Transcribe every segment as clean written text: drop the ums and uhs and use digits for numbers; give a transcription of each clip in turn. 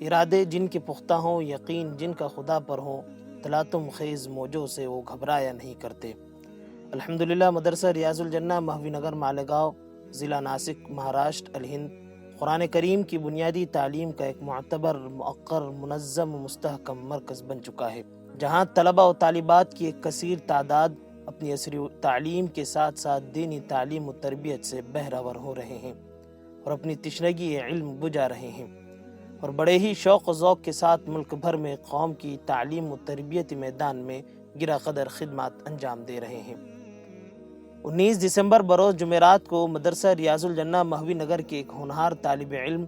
ارادے جن کے پختہ ہوں، یقین جن کا خدا پر ہو، تلاطم خیز موجوں سے وہ گھبرایا نہیں کرتے۔ الحمدللہ مدرسہ ریاض الجنہ مہوی نگر مالیگاؤں، ضلع ناسک، مہاراشٹر، الہند، قرآن کریم کی بنیادی تعلیم کا ایک معتبر، موقر، منظم و مستحکم مرکز بن چکا ہے، جہاں طلبہ و طالبات کی ایک کثیر تعداد اپنی عصری تعلیم کے ساتھ ساتھ دینی تعلیم و تربیت سے بہرہ ہو رہے ہیں اور اپنی تشنگی علم بجھا رہے ہیں، اور بڑے ہی شوق و ذوق کے ساتھ ملک بھر میں قوم کی تعلیم و تربیتی میدان میں گرا قدر خدمات انجام دے رہے ہیں۔ 19 دسمبر بروز جمعرات کو مدرسہ ریاض الجنہ مہوی نگر کے ایک ہونہار طالب علم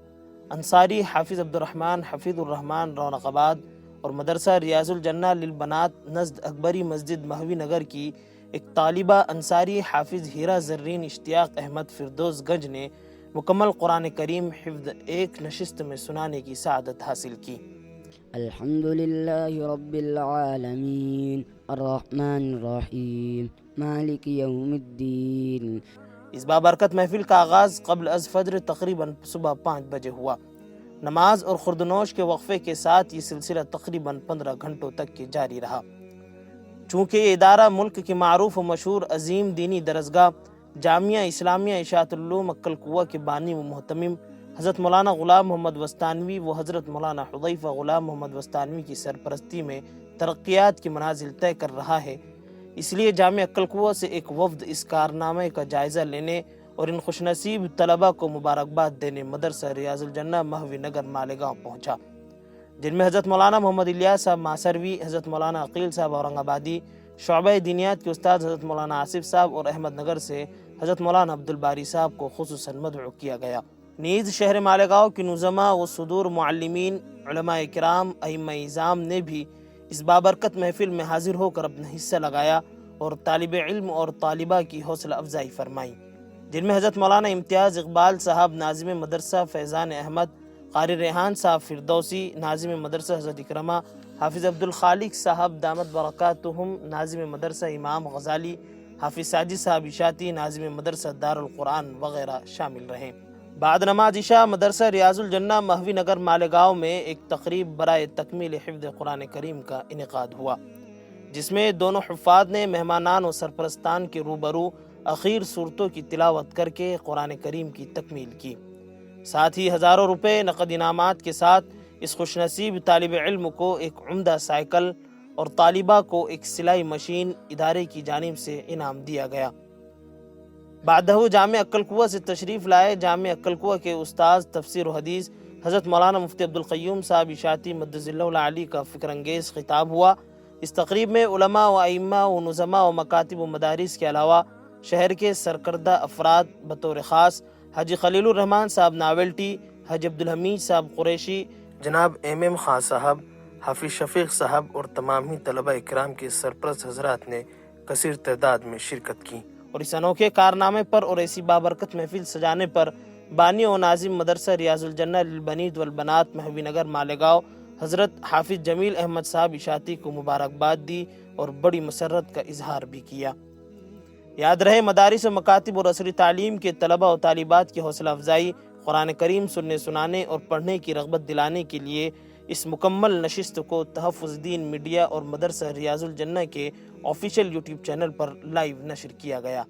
انصاری حافظ عبدالرحمن حفیظ الرحمن رونق آباد اور مدرسہ ریاض الجنہ للبنات نزد اکبری مسجد مہوی نگر کی ایک طالبہ انصاری حافظ ہیرا زرین اشتیاق احمد فردوس گنج نے مکمل قرآن کریم حفظ ایک نشست میں سنانے کی سعادت حاصل کی۔ الحمد للہ رب العالمین الرحمن الرحیم مالک یوم الدین۔ اس بابرکت محفل کا آغاز قبل از فجر تقریباً صبح 5 بجے ہوا۔ نماز اور خردنوش کے وقفے کے ساتھ یہ سلسلہ تقریباً 15 گھنٹوں تک کے جاری رہا۔ چونکہ یہ ادارہ ملک کی معروف و مشہور عظیم دینی درسگاہ جامعہ اسلامیہ اشاعت العلوم عکل کوہ کے بانی و محتمم حضرت مولانا غلام محمد وستانوی و حضرت مولانا حذیفہ غلام محمد وستانوی کی سرپرستی میں ترقیات کی منازل طے کر رہا ہے، اس لیے جامعہ عکل کوہ سے ایک وفد اس کارنامے کا جائزہ لینے اور ان خوش نصیب طلبہ کو مبارکباد دینے مدرسہ ریاض الجنہ مہوی نگر مالیگاؤں پہنچا، جن میں حضرت مولانا محمد الیاس صاحب ماسروی، حضرت مولانا عقیل صاحب اورنگ آبادی، شعبہ دینیات کے استاد حضرت مولانا آصف صاحب اور احمد نگر سے حضرت مولانا عبدالباری صاحب کو خصوصاً مدعو کیا گیا۔ نیز شہر مالیگاؤں کی نظما و صدور معلمین، علماء کرام، ائمہ اعظام نے بھی اس بابرکت محفل میں حاضر ہو کر اپنا حصہ لگایا اور طالب علم اور طالبہ کی حوصلہ افزائی فرمائی، جن میں حضرت مولانا امتیاز اقبال صاحب ناظم مدرسہ فیضان احمد، قاری ریحان صاحب فردوسی ناظم مدرسہ حضرت اکرمہ، حافظ عبدالخالق صاحب دامت برکاتہم ناظم مدرسہ امام غزالی، حافظ ساجد صاحب اشاعتی ناظم مدرسہ دار القرآن وغیرہ شامل رہے۔ بعد نماز عشاء مدرسہ ریاض الجنہ مہوی نگر مالیگاؤں میں ایک تقریب برائے تکمیل حفظ قرآن کریم کا انعقاد ہوا، جس میں دونوں حفاظ نے مہمانان و سرپرستان کے روبرو اخیر صورتوں کی تلاوت کر کے قرآن کریم کی تکمیل کی، ساتھ ہی ہزاروں روپے نقد انعامات کے ساتھ اس خوش نصیب طالب علم کو ایک عمدہ سائیکل اور طالبہ کو ایک سلائی مشین ادارے کی جانب سے انعام دیا گیا۔ بعدہ جامعہ عکل کوہ سے تشریف لائے جامعہ عکل کوہ کے استاذ تفسیر و حدیث حضرت مولانا مفتی عبدالقیوم صاحب اشاعتی مدظ اللہ العالی کا فکر انگیز خطاب ہوا۔ اس تقریب میں علماء و ائمہ و نظماء و مکاتب و مدارس کے علاوہ شہر کے سرکردہ افراد بطور خاص حاجی خلیل الرحمن صاحب ناولٹی، حاجی عبدالحمید صاحب قریشی، جناب ایم خان صاحب، حافظ شفیق صاحب اور تمام ہی طلبہ اکرام کے سرپرست حضرات نے کثیر تعداد میں شرکت کی، اور اس انوکھے کارنامے پر اور ایسی بابرکت محفل سجانے پر بانی و ناظم مدرسہ ریاض الجنہ للبنین والبنات مہوی نگر مالیگاؤں حضرت حافظ جمیل احمد صاحب اشاعتی کو مبارکباد دی اور بڑی مسرت کا اظہار بھی کیا۔ یاد رہے مدارس و مکاتب اور عصری تعلیم کے طلبہ و طالبات کی حوصلہ افزائی، قرآن کریم سننے سنانے اور پڑھنے کی رغبت دلانے کے لیے اس مکمل نشست کو تحفظ دین میڈیا اور مدرسہ ریاض الجنہ کے آفیشیل یوٹیوب چینل پر لائیو نشر کیا گیا۔